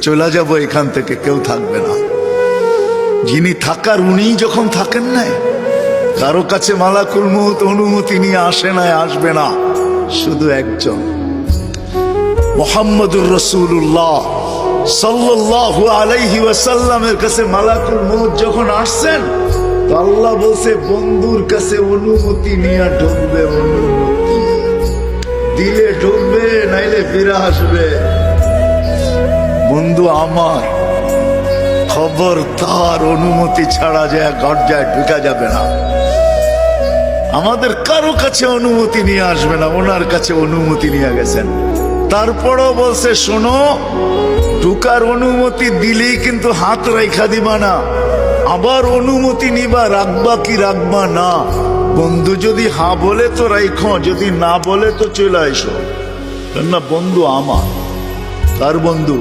চলে যাব এখান থেকে, কেউ থাকবে না। যিনি থাকার উনিই যখন থাকেন নাই, কারো কাছে মালাকুল মউত অনুমতি নিয়ে আসে নাই, আসবে না। শুধু একজন মুহাম্মদুর রাসূলুল্লাহ সাল্লাল্লাহু আলাইহি ওয়াসাল্লামের কাছে মালাকুল মউত যখন আসছেন, তো আল্লাহ বলছে বন্ধুর কাছে অনুমতি নিয়ে ঢুকবে, অনুমতি দিলে ঢুকবে, নাইলে ফিরে আসবে। বন্ধু আমার, খবরদার অনুমতি ছাড়া যায় গর্জায় ঢুকা যাবে না। আমাদের কারো কাছে অনুমতি নিয়ে আসবে না, ওনার কাছে অনুমতি নিয়ে গেছেন। তারপরও বলছে শোনো, ঢুকার অনুমতি দিলেই কিন্তু হাত রাইখা দিবা না, আবার অনুমতি নিবা, রাখবা কি রাখবা না। বন্ধু যদি হ্যাঁ বলে তো রাইখো, যদি না বলে তো চলে আইসো। না বন্ধু আমার, কার বন্ধু?